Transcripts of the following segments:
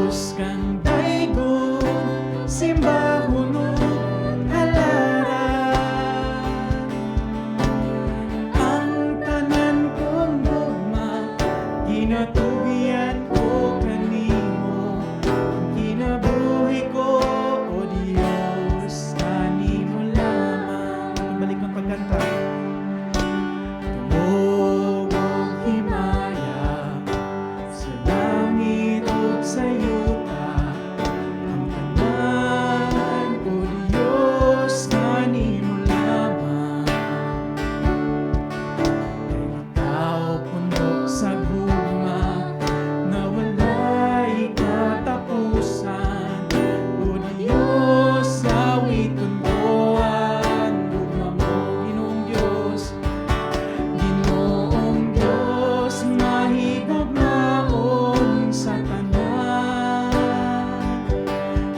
Takos kang daygon, simbahon o halaran. Ang tanan kong gugma, ginatugian ko kanimo. Ang kinabuhi ko, O Diyos, kanimo lamang. Balik ng pagkanta. Tumog og himaya sa langit ug sa yuta. Ang tanan, O Diyos, kanimo lamang. Kay ikaw pundok sa gugma na walay katapusan. O Diyos, awiton ko ang gugma mo, Ginoong Diyos. Ginoong Diyos, mahigugmaon sa tanan.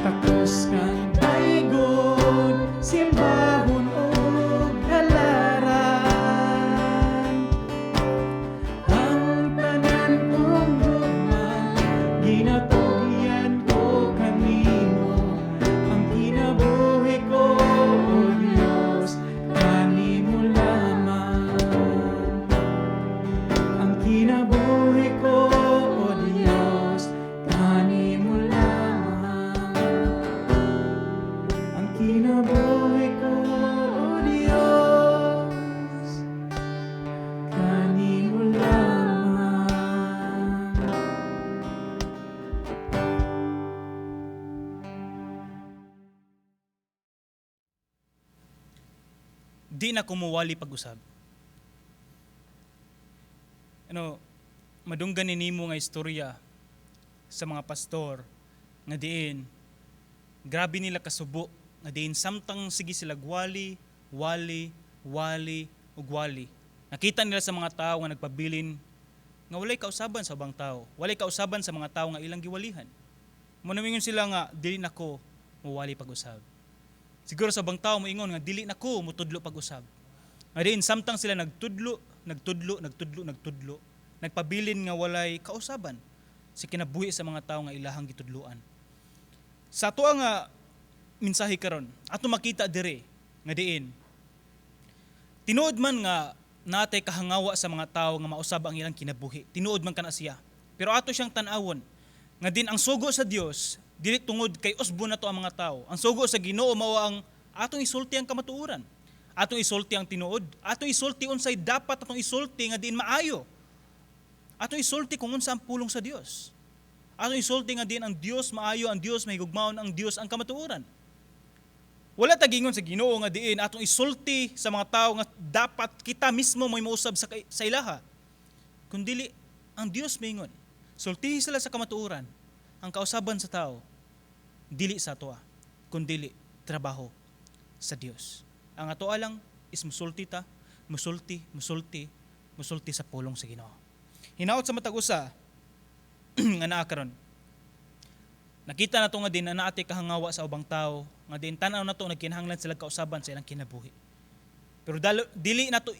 Takos kang daygon, simbahon ug halaran. Ang tanan kong gugma, ginatugian ko kanimo. Ang kinabuhi ko, O Diyos, kanimo lamang. Ang kinabuhi ko, O Diyos, kanimo lamang. Ang kinabuhi ko, O Diyos, kanimo lamang. Di na kumuwali pag-usab. Madunggan ni nimo nga istorya sa mga pastor nga diin grabe nila kasubo nga diin samtang sige sila wali ug wali. Nakita nila sa mga tao nga nagpabilin nga walay kausaban sa ubang tao, walay kausaban sa mga tao nga ilang giwalihan. Munamingon sila nga dili nako muwali pag-usab. Siguro sa ubang tao moingon nga dili nako mutudlo pag-usab. Nga diin samtang sila nagtudlo, nagpabilin nga walay kausaban sa kinabuhi sa mga tao nga ilahang gitudloan. Sa ato nga mensahe karon, ato makita dire nga diin tinuod man nga natay kahangawa sa mga tao nga mausab ang ilang kinabuhi. Tinuod man kana siya. Pero ato siyang tan-awon nga din ang sugo sa Dios dili tungod kay usbo na to ang mga tao. Ang sugo sa Ginoo mao ang atong isulti ang kamatuoran. Atong isulti ang tinuod. Atong isulti unsay dapat atong isulti nga diin maayo. Atong isulti kung unsa ang pulong sa Dios. Atong isulti nga diin ang Dios maayo, ang Dios mahigugmaon, ang Dios ang kamatuoran. Wala tagingon sa Ginoo nga diin atong isulti sa mga tao nga dapat kita mismo mo'y mausab sa ilaha. Kundili ang Dios maingon. Sultihi sila sa kamatuoran. Ang kausaban sa tao dili sa atoa, kundili trabaho sa Dios. Ang atoa lang is musulti sa pulong sa Ginoo. Hinaot sa matag usa nga naa karon. Nakita na to nga din na naati kahangawa sa ubang tao, nga din tanaw na to nagkinahanglan sila kausaban sa ilang kinabuhi. Pero dili na to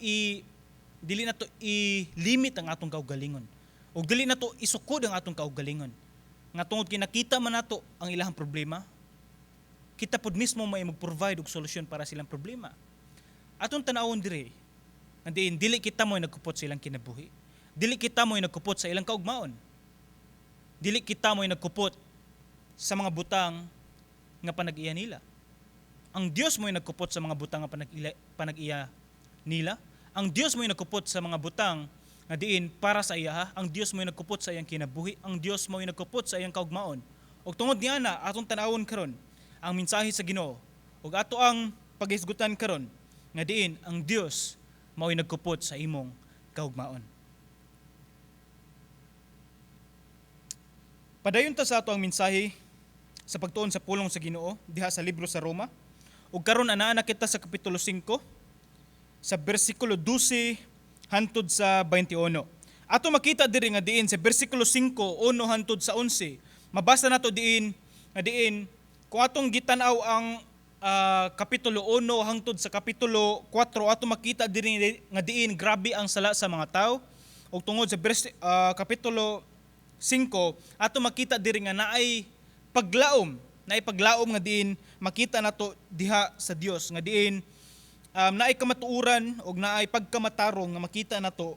i-limit ang atong kaugalingon. O dili na to isukod ang atong kaugalingon. Nga tungod kinakita man nato ang ilahang problema, kita pod mismo may mag-provide og solusyon para silang problema. Atong tanawon dire, nga diin dili kita mo'y nagkupot sa ilang kinabuhi. Dili kita mo'y nagkupot sa ilang kaugmaon. Dili kita mo'y nagkupot sa mga butang nga panag-iya nila. Ang Dios mo'y nagkupot sa mga butang nga panag-iya nila. Ang Dios mo'y nagkupot sa mga butang nga diin para sa iya. Ang Dios mo'y nagkupot sa iyang kinabuhi. Ang Dios mo'y nagkupot sa iyang kaugmaon. Og tungod niya na atong tanawon karon ang mensahe sa Ginoo. Og ato ang paghisgutan karon nga diin ang Dios mo'y nagkupot sa imong kaugmaon. Padayon ta sa ato ang mensahe sa pagtuon sa pulong sa Ginoo diha sa libro sa Roma. Ug karon anaa kita sa kapitulo 5 sa bersikulo 12 hantod sa 21. Ato makita diri nga diin sa bersikulo 5 uno hantod sa 11. Mabasa nato diin nga diin kung atong gitanaw ang kapitulo 1 hangtod sa kapitulo 4 ato makita diri nga diin grabe ang sala sa mga tao. Ug tungod sa kapitulo 5 ato makita diri nga naay paglaom nga diin makita nato diha sa Dios nga diin naay kamatuoran o naay pagkamatarong nga makita nato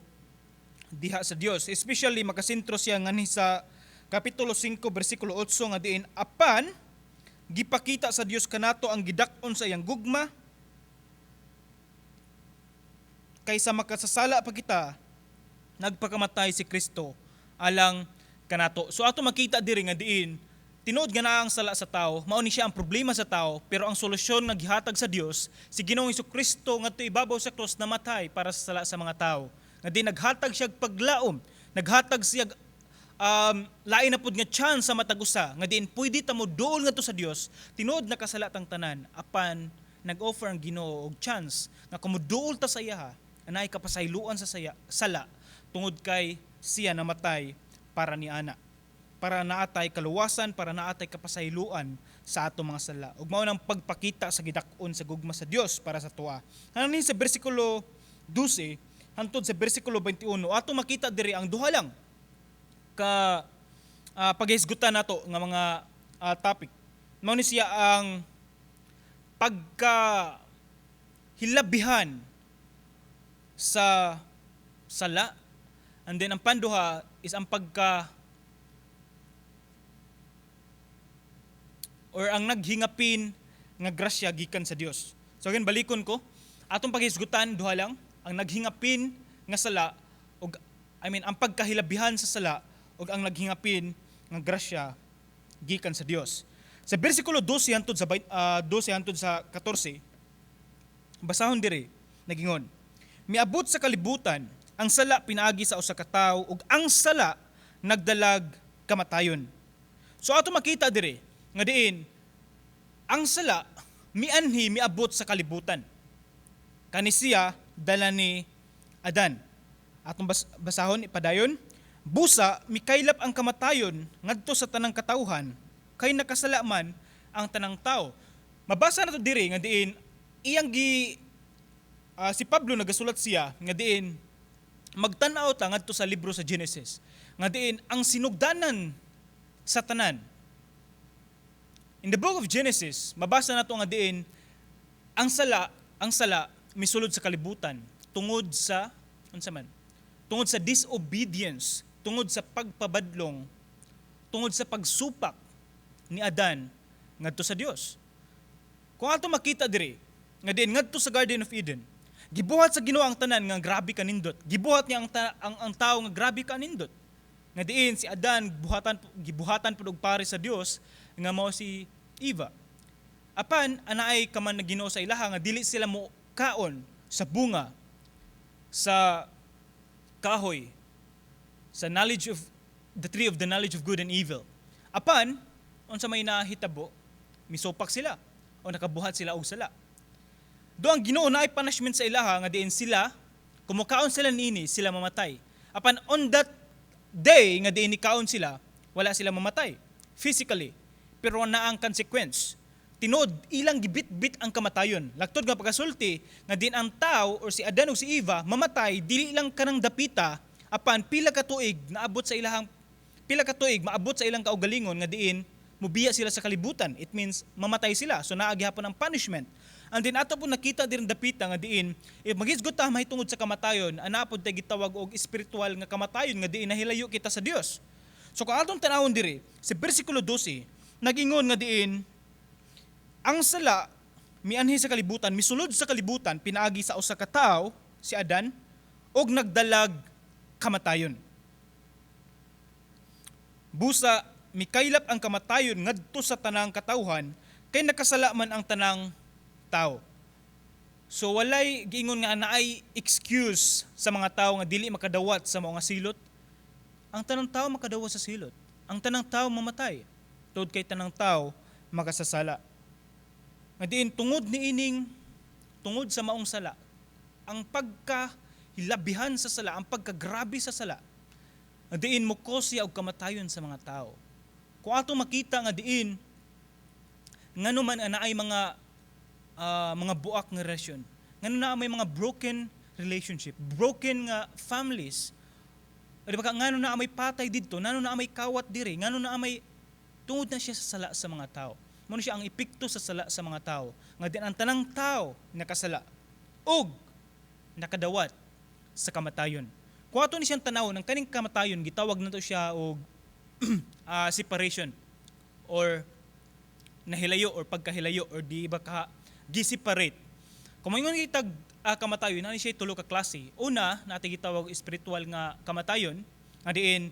diha sa Dios. Especially makasentro siya nganhi sa kapitulo 5 bersikulo 8 nga diin apan gipakita sa Dios kanato ang gidak-on sa iyang gugma kaysa makasasala pa kita nagpakamatay si Kristo alang kanato. So ato makita diri nga diin tinuod nga naa ang sala sa tao, mao ni siya ang problema sa tao, pero ang solusyon nga gihatag sa Dios si Ginoong Hesukristo ngadto ibabaw sa krus namatay para sa sala sa mga tao. Nga di naghatag siya paglaom, naghatag siya lain na pud nga chance sa matag usa nga diin pwede ta mo duol ngadto sa Dios tinuod nakasala tang tanan apan nag-offer ang Ginoo og chance nga kumuduol ta sa iya anay kapasayloan sa sala tungod kay siya namatay para ni ana, para naatay kaluwasan, para naatay kapasayloan sa ato mga sala. Ug mao nang pagpakita sa gidak-on sa gugma sa Dios para sa tuwa. Hanin sa bersikulo 12 hangtod sa bersikulo 21 ato makita diri ang duha lang ka paghisgutan nato nga mga topic. Mao ni siya ang pagka hilabihan sa sala, and then ang panduha is ang ang naghingapin nga grasya gikan sa Dios. So again balikon ko, atong paghisgutan duha lang, ang naghingapin nga sala ug ang pagkahilabihan sa sala ug ang naghingapin nga grasya gikan sa Dios. Sa bersikulo 12 hangtod sa 14, basahon diri nagingon, miabot sa kalibutan ang sala pinaagi sa usa ka tawo ug ang sala nagdalag kamatayon. So ato makita diri nga diin ang sala miabot sa kalibutan. Kani siya dala ni Adan. Atong basahon ipadayon, busa mikaylap ang kamatayon ngadto sa tanang katawhan kay nakasala man ang tanang tao. Mabasa nato diri nga diin iyang si Pablo nagasulat siya nga diin magtan-aw ta ngadto sa libro sa Genesis nga diin ang sinugdanan sa tanan. In the book of Genesis, mabasa nato nga diin ang sala misulod sa kalibutan tungod sa tungod sa disobedience, tungod sa pagpabadlong, tungod sa pagsupak ni Adan ngadto sa Dios. Kung ato makita diri nga diin ngadto sa Garden of Eden, gibuhat sa Ginoo ang tanan nga grabe ka nindot. Gibuhat niya ang tao nga grabe ka nindot. Nga diin si Adan gibuhatan pud og pare sa Dios nga mao si Eva. Apan anaay ka man na Ginoo sa ilaha nga dili sila mo kaon sa bunga sa kahoy sa knowledge of the tree of the knowledge of good and evil. Apan unsa may nahitabo, misupak sila o nakabuhat sila og sala. Do ang Ginoo naay punishment sa ilaha nga diin sila kumukaon sila niini sila mamatay. Apan on that day nga diin ni kaon sila, wala sila mamatay physically, pero na ang consequence. Tinod ilang gibit-bit ang kamatayon. Laktod nga pagkasulti nga din ang tao or si Adan o si Eva mamatay dili lang kanang dapita apan pila ka tuig maabot sa ilang kaugalingon nga diin mubiya sila sa kalibutan. It means mamatay sila. So naa gihapon ang punishment. And din ato po nakita din dapita nga diin maghisgot ta mahitungod sa kamatayon ana pod tay gitawag og espiritual nga kamatayon nga diin nahilayo kita sa Dios. So kung atong tan-awon diri si bersikulo 12 nagingon nga diin ang sala mianhi sa kalibutan, misulod sa kalibutan pinaagi sa usa ka tawo si Adan og nagdalag kamatayon. Busa mikaylap ang kamatayon ngadto sa tanang katawhan kay nakasala man ang tanang tao. So walay giingon nga naay excuse sa mga tao nga dili makadawat sa mga silot. Ang tanang tao makadawat sa silot. Ang tanang tao mamatay. Tungod kay tanang tao makasasala. Nga diin tungod sa maong sala, ang pagkahilabihan sa sala, ang pagkagrabe sa sala, nga diin mukosya og kamatayon sa mga tao. Kung ato makita nga diin ngano man anaay mga buak nga relasyon, ngano na may mga broken relationship, broken nga families, O di ba ngano na amay patay didto, ngano na amay kawat diri, ngano na amay tungod na siya sa sala sa mga tao. Mao siya ang epekto sa sala sa mga tao. Nga din ang tanang tao nakasala og nakadawat sa kamatayon. Kung ato ni siyang tanawon, ang kaning kamatayon gitawag nato siya og separation or nahilayo or pagkahilayo or di ba ka gi-separate. Kung mayon gitag kamatayon, ani siya tulo ka klase. Una, natin gitawag spiritual nga kamatayon, nga diin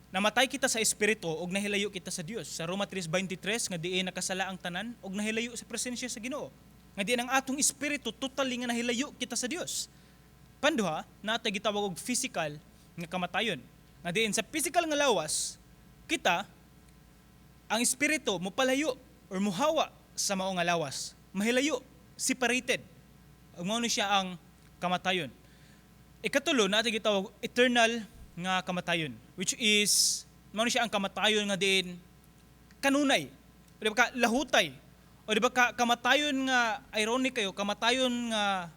namatay kita sa espiritu og nahilayo kita sa Dios. Sa Roma 3:23 nga diin nakasala ang tanan og nahilayo sa presensya sa Ginoo. Nga diin ang atong espiritu totally nga nahilayo kita sa Dios. Panduha, natin gitawag og physical nga kamatayon. Nga diin sa physical nga lawas, kita ang espiritu mo palayo or muhawa sa mao nga lawas. Mahilayo, separated. Ug mao ni siya ang kamatayon. Ikatulo, natin gitawag eternal nga kamatayon, which is mao ni siya ang kamatayon nga diin kanunay. O di ba ka lahutay? O di ba ka kamatayon nga ironic kayo, kamatayon nga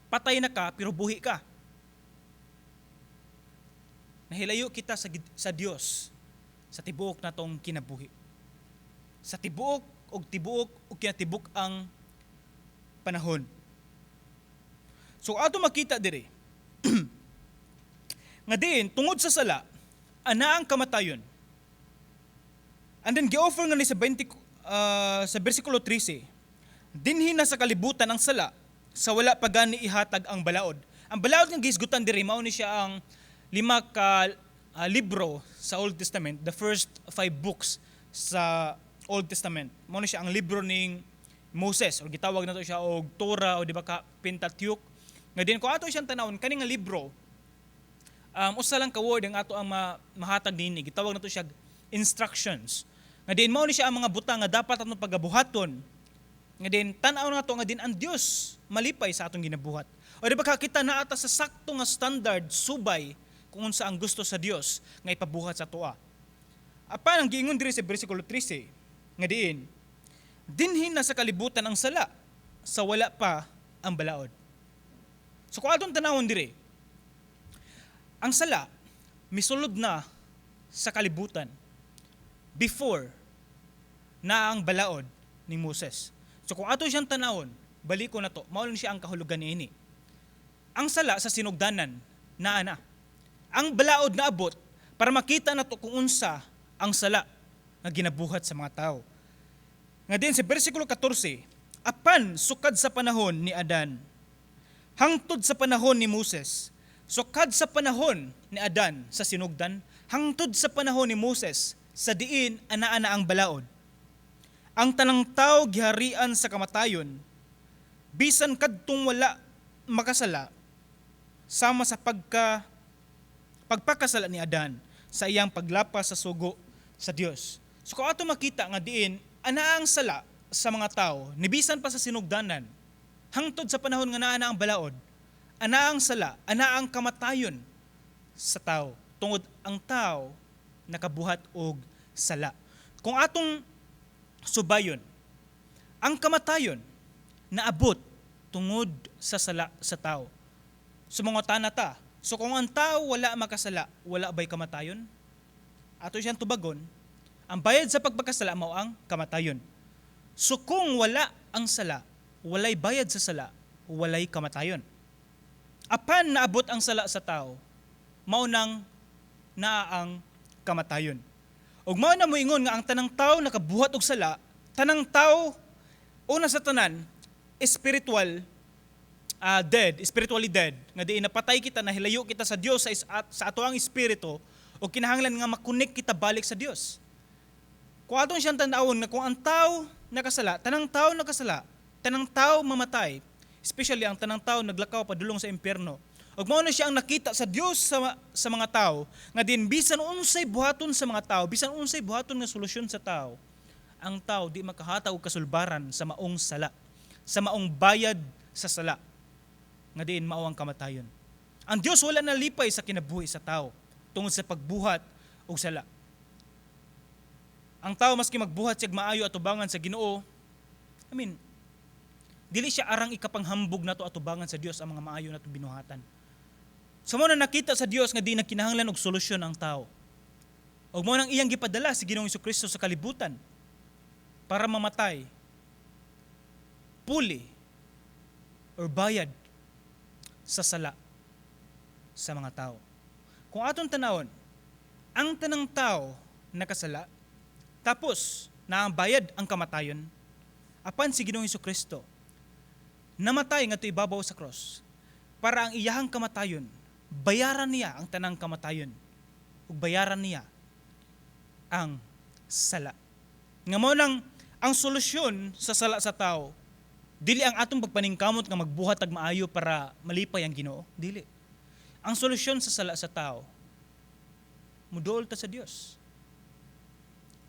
patay na ka pero buhi ka. Nahilayo kita sa Dios sa tibuok natong kinabuhi. Sa tibuok og kinatibuk ang panahon. So ato makita diri nga diin tungod sa sala ana ang kamatayon. And then gi-offer nga ni sa bersikulo 13, dinhi na sa kalibutan ang sala sa wala pa gani ihatag ang balaod. Ang balaod nga gisgutan diri mao ni siya ang 5 ka libro sa Old Testament, the first 5 books sa Old Testament. Mao ni siya ang libro ning Moses, o gitawag nato siya og Torah o di ba ka Pentateuch. Nga din ko ato siyang tanawon kani nga libro, usa lang ka word ang ato ang mahatag dinhi, gitawag nato siya instructions. Nga din mao ni siya ang mga butang nga dapat atong pagabuhaton. Nga din tan-aw nato nga din ang Dios malipay sa atong ginabuhat. O di ba ka kita naata sa sakto nga standard subay kung unsa ang gusto sa Dios nga ipabuhat sa tuwa. Apan ang giingon diri sa bersikulo 13 nga diin, dinhin na sa kalibutan ang sala sa wala pa ang balaod. So kung atong tanawon diri, ang sala misulod na sa kalibutan before na ang balaod ni Moses. So kung ato siyang tanawon, baliko na to, mao ni siya ang kahulugan niini. Ang sala sa sinugdanan naa na. Ang balaod na abot para makita nato kung unsa ang sala nga ginabuhat sa mga tao. Nga din sa bersikulo 14, apan sukad sa panahon ni Adan, hangtod sa panahon ni Moses, sukad sa panahon ni Adan sa sinugdan, hangtod sa panahon ni Moses sa diin ana-ana ang balaod. Ang tanang tao giharian sa kamatayon, bisan kadtong wala makasala, sama sa pagpakasala ni Adan sa iyang paglapas sa sugo sa Dios. So kung ato makita nga diin ana ang sala sa mga tao, nibisan pa sa sinugdanan, hangtod sa panahon nga naa na ang balaod, ana ang sala, ana ang kamatayon sa tao. Tungod ang tao nakabuhat og sala. Kung atong subayon, ang kamatayon naabot tungod sa sala sa tao. Sumangutan na ta. So kung ang tao wala makasala, wala ba'y kamatayon? Ato siyang tubagon, ang bayad sa pagpakasala mao ang kamatayon. So kung wala ang sala, walay bayad sa sala, walay kamatayon. Apan naabot ang sala sa tao, mao nang naa ang kamatayon. Ug mao na moingon nga ang tanang tao nakabuhat og sala, tanang tao una sa tanan spiritually dead, nga diin napatay kita, nahilayo kita sa Dios sa ato ang espiritu, o kinahanglan nga makunik kita balik sa Dios. Kung atong siyang tanawon nga kung ang tao nakasala, tanang tao mamatay, especially ang tanang tao naglakaw padulong sa impyerno. Ug mao na siya ang nakita sa Dios sa mga tao, nga din bisan unsay buhaton sa mga tao, bisan unsay buhaton nga solusyon sa tao, ang tao di makahatag og kasulbaran sa maong sala, sa maong bayad sa sala, nga diin mao ang kamatayon. Ang Dios wala nalipay sa kinabuhi sa tao tungod sa pagbuhat og sala. Ang tao maski magbuhat siya maayo atubangan sa Ginoo, dili siya arang ikapanghambog nato atubangan sa Dios ang mga maayo nato binuhatan. So mo na nakita sa Dios nga di nagkinahanglan og solusyon ang tao. Og mo nang iyang gipadala si Ginoong Hesukristo sa kalibutan para mamatay, puli, or bayad sa sala sa mga tao. Kung aton tanawon, ang tanang tao nakasala, tapos naambayad ang kamatayon, apan si Ginoong Hesukristo namatay ngadto ibabaw sa cross para ang iyahang kamatayon bayaran niya ang tanang kamatayon ug bayaran niya ang sala. Nga mo nang ang solusyon sa sala sa tao dili ang atong pagpaningkamot nga magbuhat ag maayo para malipay ang Ginoo, dili. Ang solusyon sa sala sa tao muduol ta sa Dios.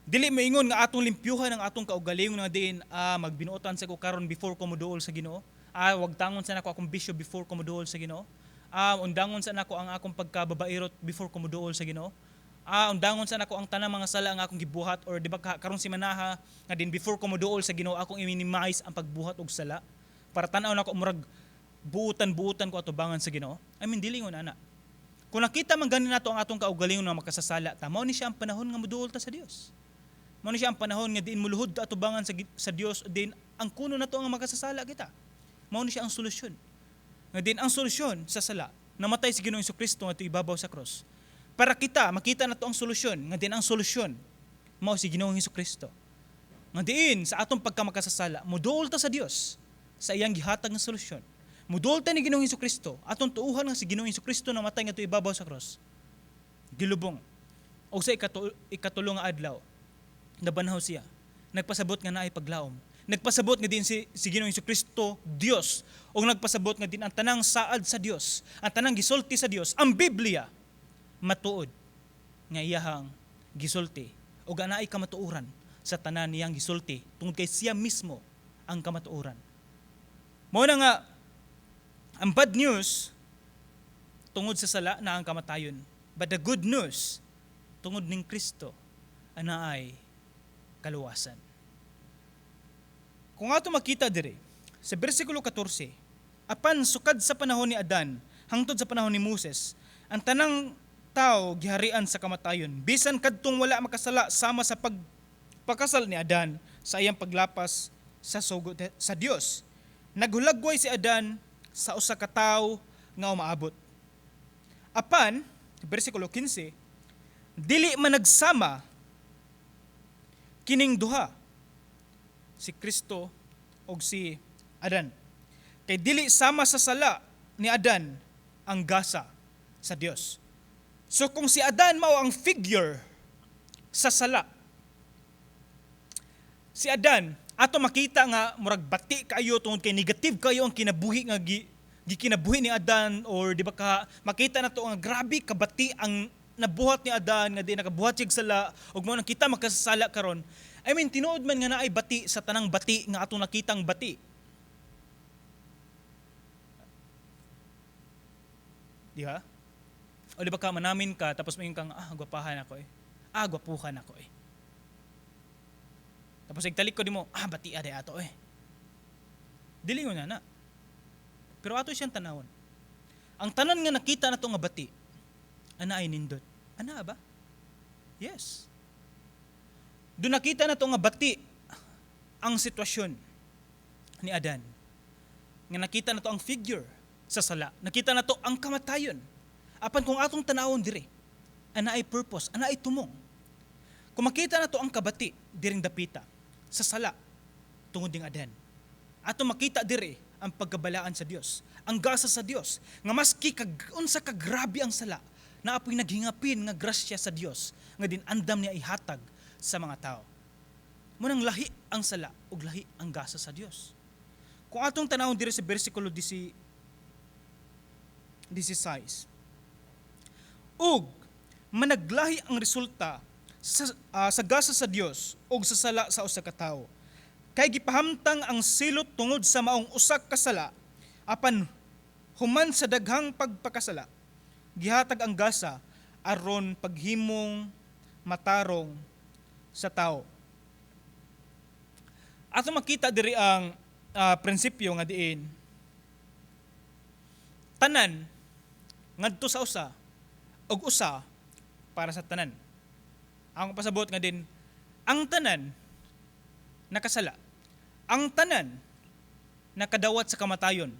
Dili maingon nga atong limpyuhan ang atong kaugalingon nga diin magbinuotan sa ko karon before ko moduol sa Ginoo. Wag tangon sa nako akong bisyo before ko moduol sa Ginoo. Undangon sa nako ang akong pagkababairot before ko moduol sa Ginoo. Undangon sa nako ang tanang mga sala nga akong gibuhat, or di ba karon si manaha nga din before ko moduol sa Ginoo akong i-minimize ang pagbuhat og sala para tan-aw nako murag buutan ko atubangan sa Ginoo. I mean dili ngon ana. Kung nakita man ganin nato ang atong kaugalingon nga makasasala, mao ni siya ang panahon nga moduol ta sa Dios. Mao ni siya ang panahon nga diin muluhod ta atubangan sa Dios, din ang kuno nato nga makasasala kita. Mao ni siya ang solusyon. Nga din ang solusyon sa sala, namatay si Ginoong Hesukristo nga ibabaw sa cross. Para kita makita nato ang solusyon, nga din ang solusyon mao si Ginoong Hesukristo. Nga diin sa atong pagkamakasasala, moduol ta sa Dios sa iyang gihatag nga solusyon. Moduol ta ni Ginoong Hesukristo, atong tuuhan nga si Ginoong Hesukristo namatay nga ibabaw sa cross. Gilubong. O sa ikatulong nga adlaw, nabanhaw siya. Nagpasabot nga naay paglaom. Nagpasabot nga din si Ginoong Hesukristo Dios, o nagpasabot nga din ang tanang saad sa Dios, ang tanang gisulti sa Dios, ang Biblia matuod nga iyahang gisulti o ganaay kamatuoran sa tanan niyang gisulti tungod kay siya mismo ang kamatuoran. Mao na nga ang bad news tungod sa sala na ang kamatayon, but the good news tungod ning Kristo anaay kaluwasan. Kung ato makita dire sa bersikulo 14, apan sukad sa panahon ni Adan hangtod sa panahon ni Moses, ang tanang tao giharian sa kamatayon bisan kadtong wala makasala sama sa pagpakasal ni Adan sa iyang paglapas sa sugod sa Dios. Naghulagway si Adan sa usa ka tawo nga umaabot. Apan bersikulo 15, dili man nagsama kining duha, si Kristo og si Adan. Kay dili sama sa sala ni Adan ang gasa sa Dios. So kung si Adan mao ang figure sa sala, si Adan ato makita nga murag bati kayo tungod kay negative kayo ang kinabuhi nga gikinabuhi ni Adan, or di ba ka makita na to nga grabe kabati ang nabuhat ni Adan nga di nakabuhat sig sala ug mao nang kita makasasala karon. I mean tinuod man nga naay bati sa tanang bati nga atong nakitang bati. Di ba? O di ba ka manamin ka tapos mayon kang gwapahan ako eh. Gwapuhan ako eh. Tapos igtalik ko di mo, bati ade ato eh. Dili mo na. Pero ato siyang tanawon. Ang tanan nga nakita nato nga bati, ana ay nindot. Ana ba? Yes. Doon nakita nato nga bati ang sitwasyon ni Adan. Nga nakita nato ang figure sa sala. Nakita nato ang kamatayon. Apan kung atong tanawon dire, ana ay purpose, ana ay tumong. Kung makita nato ang kabati diring dapita sa sala tungod ding Adan, ato makita dire ang pagkabalaan sa Dios, ang gasa sa Dios, nga maski unsa ka grabe ang sala, na apoy naghingapin nga grasya sa Dios, nga din andam niya ihatag sa mga tao. Munang lahi ang sala ug lahi ang gasa sa Dios. Kung atong tanawon dire sa bersikulo 16, ug managlahi ang resulta sa gasa sa Dios ug sa sala sa usa ka tawo. Kay gipahamtang ang silot tungod sa maong usa ka sala, apan human sa daghang pagpakasala, gihatag ang gasa aron paghimong matarong sa tao. Ato makita diri ang prinsipyo nga diin tanan ngadto sa usa ug usa para sa tanan. Ang pasabot nga din, ang tanan nakasala. Ang tanan nakadawat sa kamatayon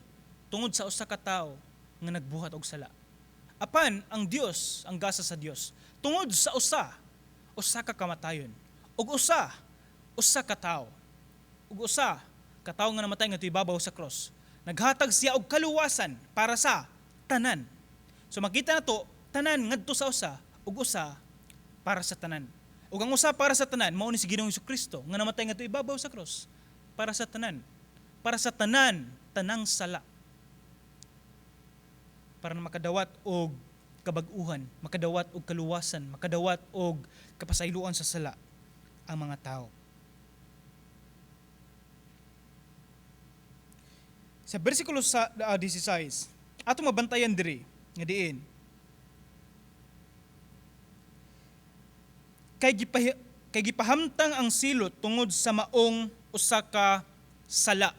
tungod sa usa ka tawo nga nagbuhat og sala. Apan ang Dios, ang gasa sa Dios, tungod sa usa ka kamatayon, ug usa ka tawo. Ug usa ka tawo nga namatay ngadto ibabaw sa cross. Naghatag siya og kaluwasan para sa tanan. So makita nato tanan ngadto sa usa ug usa para sa tanan. Ug ang usa para sa tanan mao ni si Ginoong Hesukristo nga namatay ngadto ibabaw sa cross para sa tanan. Para sa tanan, tanang sala. Para na makadawat og kabag-uhan, makadawat og kaluwasan, makadawat og kapasayloan sa sala ang mga tao. Sa bersikulo 16, ato mabantayan diri nga diin kay gipahamtang ang silot tungod sa maong usa ka sala.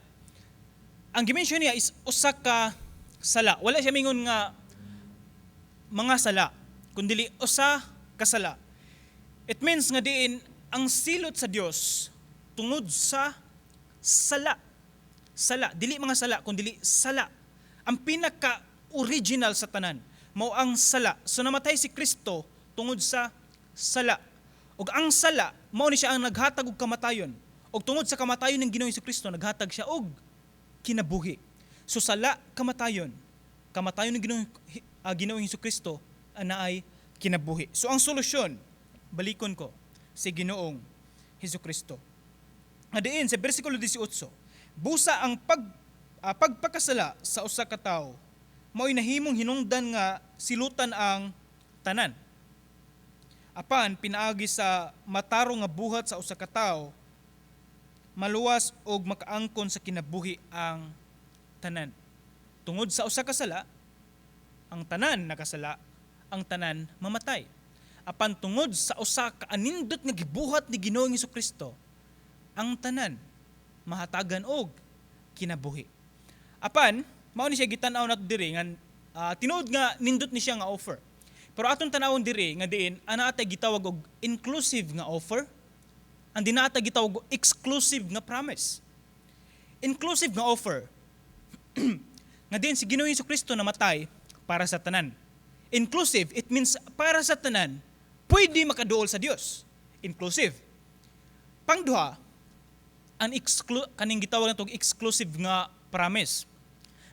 Ang gimension niya is usa ka sala. Wala siya mingon nga mga sala, kundi usa ka sala. It means nga diin ang silot sa Dios tungod sa sala. Sala, dili mga sala, kundi sala. Ang pinaka original sa tanan mao ang sala. So namatay si Kristo tungod sa sala. Ug ang sala mao ni siya ang naghatag og kamatayon. Ug tungod sa kamatayon ng Ginoong Hesukristo naghatag siya og kinabuhi. So sala, kamatayon. Kamatayon ng Ginoong Hesukristo anaay kinabuhi. So ang solusyon, balikon ko si Ginoong Hesukristo. Adiin sa bersikulo 18, busa ang pagpakasala sa usa ka tawo mao'y nahimong hinungdan nga silutan ang tanan. Apan pinaagi sa matarong nga buhat sa usa ka tawo, maluwas og makaangkon sa kinabuhi ang tanan. Tungod sa usa ka sala, ang tanan nakasala, ang tanan mamatay. Apan tungod sa usa ka anindot nga gibuhat ni Ginoong Hesukristo, ang tanan mahatagan og kinabuhi. Apan mao ni siya gitan-aw nato diri nga tinuod nga nindot ni siya nga offer. Pero atong tanawon diri nga diin ana atay gitawag og inclusive nga offer, ang dinata gitawag og exclusive nga promise. Inclusive nga offer nga diin si Ginoong Hesukristo namatay para sa tanan. Inclusive, it means para sa tanan pwede makaduol sa Dios. Inclusive. Pangduha, kaning gitawag natong exclusive nga promise.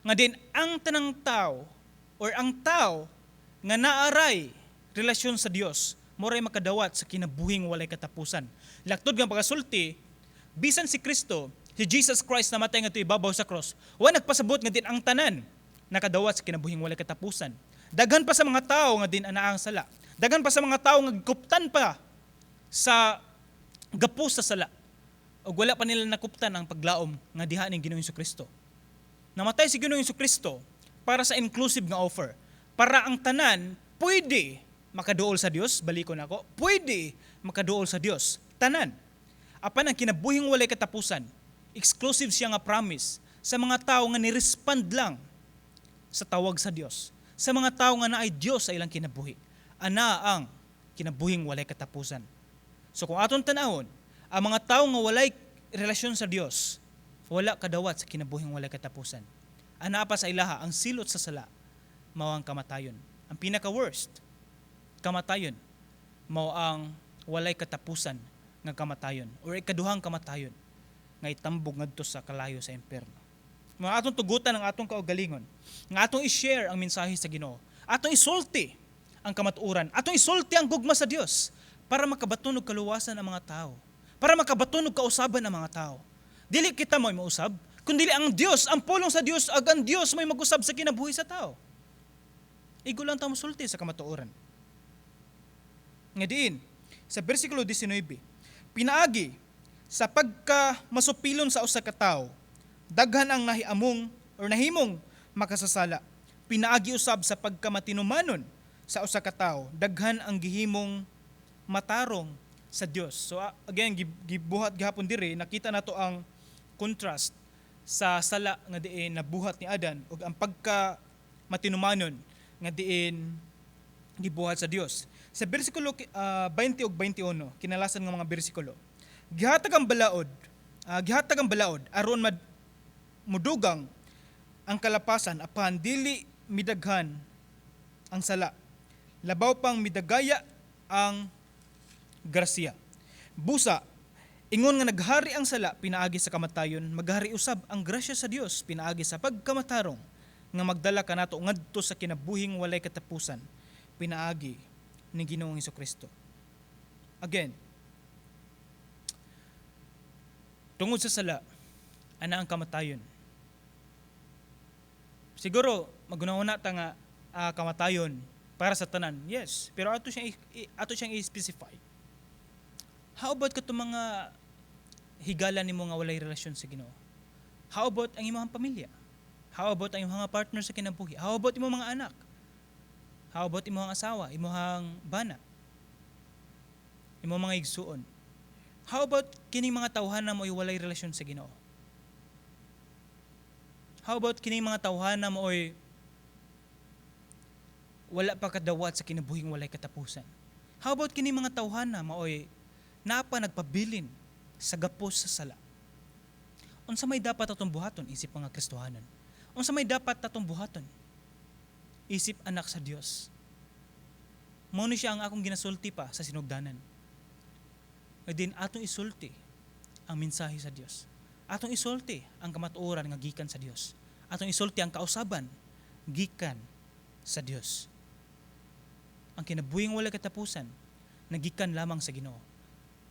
Nga din ang tanang tao or ang tao nga naaray relasyon sa Dios moray makadawat sa kinabuhing walay katapusan. Laktod nga pagasulti, bisan si Kristo, si Jesus Christ namatay nga ibabaw sa cross, wa nagpasabot nga din ang tanan nakadawat sa kinabuhing walay katapusan. Daghan pa sa mga tao nga din anaang sala. Daghan pa sa mga tao nga guptan pa sa gapos sa sala. O wala pa nila nakuptan ang paglaom nga diha ning Ginoong Hesukristo. Namatay si Ginoong Hesukristo para sa inclusive nga offer. Para ang tanan pwede makaduol sa Dios, balikon ako, pwede makaduol sa Dios, tanan. Apan ang kinabuhing walay katapusan, exclusive siya nga promise sa mga tao nga ni-respond lang sa tawag sa Dios. Sa mga tao nga naay Dios sa ilang kinabuhi. Ana ang kinabuhing walay katapusan. So kung aton tanawon, ang mga tao nga walay relasyon sa Dios, wala kadawat sa kinabuhing walay katapusan. Ana pa sa ilaha ang silot sa sala, mao ang kamatayon. Ang pinaka-worst, kamatayon, mao ang walay katapusan nga kamatayon or ikaduhang kamatayon nga itambog ngadto sa kalayo sa impierno. Mga atong tugutan ang atong kaugalingon, nga atong i-share ang mensahe sa Ginoo, atong isulti ang kamatuoran, atong isulti ang gugma sa Dios para makabaton og kaluwasan ang mga tao, para makabaton og kausaban ang mga tao. Dili kita mo'y mausab, kundi ang Dios, ang pulong sa Dios, ag ang Dios mo'y mag-usab sa kinabuhi sa tao. Igo lang ta mosulti sa kamatuoran. Nga diin, sa bersikulo 19, pinaagi sa pagka masupilon sa usa ka tawo, daghan ang nahiamong or nahimong makasasala. Pinaagi usab sa pagkamatinumanon sa usa ka tawo, daghan ang gihimong matarong sa Dios. So again, gibuhat gihapon diri, nakita nato ang contrast sa sala nga diin nabuhat ni Adan ug ang pagka matinumanon nga diin gibuhat sa Dios. Sa bersikulo 20 ug 21 kinalasan nga mga bersikulo. Gihatag ang balaod aron mudugang ang kalapasan apan dili midaghan ang sala. Labaw pang midagaya ang grasya. Busa, ingon nga naghari ang sala pinaagi sa kamatayon, maghari usab ang grasya sa Dios pinaagi sa pagkamatarong nga magdala kanato ngadto sa kinabuhing walay katapusan pinaagi ni Ginoong Hesukristo. Again, tungod sa sala ana ang kamatayon. Siguro magunahon ta nga kamatayon para sa tanan. Yes, pero ato siyang i-specify. How about katong mga higala nimo nga walay relasyon sa Ginoo? How about ang imong pamilya? How about ang imong partner sa kinabuhi? How about imong mga anak? How about imong asawa, imong bana? Imong mga igsuon? How about kining mga tawhana mo walay relasyon sa Ginoo? How about kining mga tawhana mo wala pa kadawat sa kinabuhing walay katapusan? How about kining mga tawhana mo napa nagpabilin sa gapos sa sala? Unsa may dapat atong buhaton isip mga Kristohanon? Unsa may dapat atong buhaton isip anak sa Dios? Mao ni siya ang akong ginasulti pa sa sinugdanan. E din atong isulti ang mensahe sa Dios. Atong isulti ang kamatuoran nga gikan sa Dios. Atong isulti ang kausaban gikan sa Dios. Ang kinabuhing walay katapusan nagikan lamang sa Ginoo.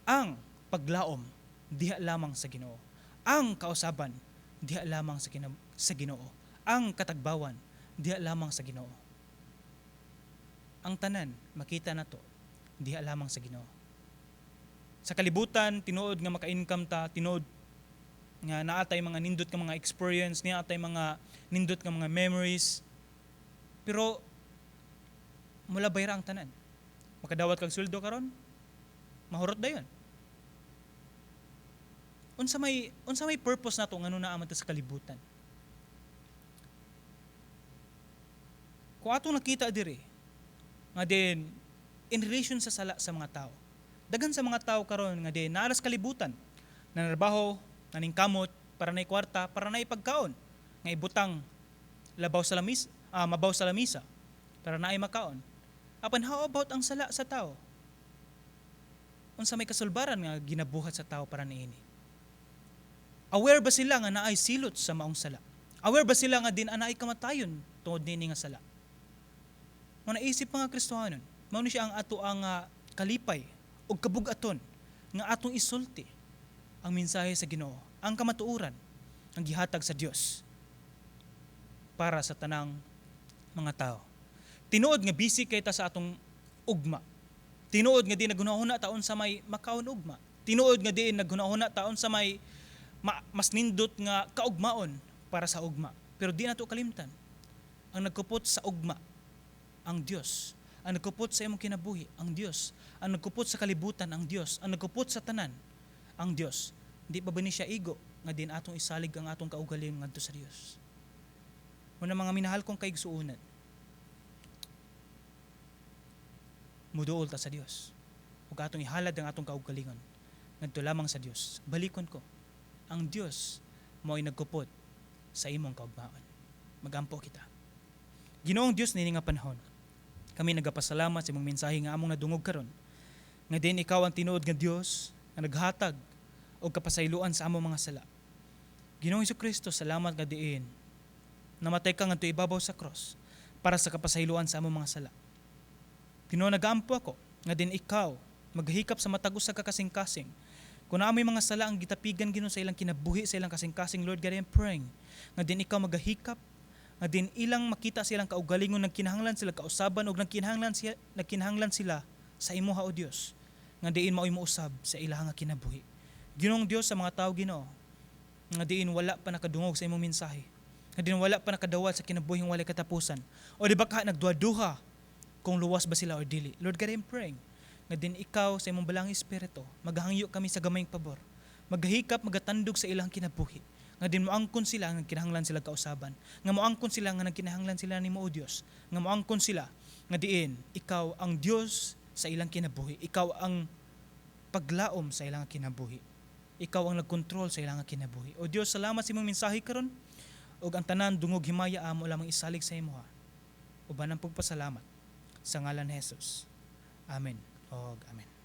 Ang paglaom diha lamang sa Ginoo. Ang kausaban diha lamang sa Ginoo. Ang katagbawan diha lamang sa Ginoo. Ang tanan makita nato diha lamang sa Ginoo. Sa kalibutan tinuod nga maka-income ta, tinuod nga naatay mga nindot nga mga experience, naatay mga nindot nga mga memories. Pero mula bayra ang tanan. Makadawat kag sweldo karon, mahurot dayon. Unsa may purpose nato ngano naa man ta sa kalibutan? Kung atong nakita diri nga din in relation sa sala sa mga tao. Daghan sa mga tao karon nga din naras kalibutan, nanarbaho, naning kamot para nay kwarta, para nay pagkaon, nga ibutang mabaw sa lamisa para naay makaon. Apan how about ang sala sa tao? Unsa may kasulbaran nga ginabuhat sa tao para niini? Aware ba sila nga naay silot sa maong sala? Aware ba sila nga din anaay kamatayon tungod nini nga sala? Mo naisip mga Kristohanon, mao ni siya ang ato ang kalipay ug kabug-aton nga atong isulti ang mensahe sa Ginoo, ang kamatuoran ang gihatag sa Dios para sa tanang mga tao. Tinuod nga busy kay ta sa atong ugma. Tinuod nga di nagunahuna taon sa may makaon ugma. Tinuod nga di nagunahuna taon sa may mas nindot nga kaugmaon para sa ugma. Pero di nato kalimtan ang nagkupot sa ugma ang Dios. Ang nagkupot sa imong kinabuhi ang Dios. Ang nagkupot sa kalibutan ang Dios. Ang nagkupot sa tanan ang Dios. Di pa ba ni siya igo nga din atong isalig ang atong kaugalingon ngadto sa Dios? Muna mga minahal kong kaigsuunan, muduol ta sa Dios. Ug atong ihalad ang atong kaugalingon ngadto lamang sa Dios. Balikon ko, ang Dios mo'y nagkupot sa imong kaugmaon. Magampo kita. Ginoong Dios nini nga panahon, kami nagapasalamat sa imong mensahe nga among nadungog karon. Nga din ikaw ang tinuod nga Dios nga naghatag og kapasayloan sa among mga sala. Ginoong Hesukristo, salamat nga diin namatay ka ngadto ibabaw sa cross para sa kapasayloan sa among mga sala. Ginoo, nagaampo ako nga din ikaw maghikap sa matag usa ka kasing-kasing. Kung naamoy mga sala ang gitapigan Ginoo sa ilang kinabuhi, sa ilang kasing-kasing, Lord God, I am praying nga din ikaw magahikap, nga din ilang makita silang kaugalingon, nagkinahanglan sila kausaban ug nagkinahanglan sila sa imuha o Dios, nga diin mao'y mousab sa ilang nga kinabuhi. Ginoong Dios, sa mga tao Ginoo nga diin wala pa nakadungog sa imong mensahe, nga diin wala pa nakadawat sa kinabuhing walay katapusan, o di ba ka nagduha-duha kung luwas ba sila o dili. Lord God, I am praying nga din ikaw sa imong balang espiritu maghangyo kami sa gamayng pabor, maghahikap, magatandog sa ilang kinabuhi, nga din moangkon sila nga kinahanglan sila kausaban, nga moangkon sila nga nagkinahanglan sila nimo o Dios, nga moangkon sila nga diin ikaw ang Dios sa ilang kinabuhi, ikaw ang paglaom sa ilang kinabuhi, ikaw ang nagkontrol sa ilang kinabuhi. O Dios, salamat sa imong mensahe karon, ug ang tanan dungog himaya amo lamang isalig sa imo ha. Uban ang pagpasalamat sa ngalan ni Jesus. Amen. Og amen.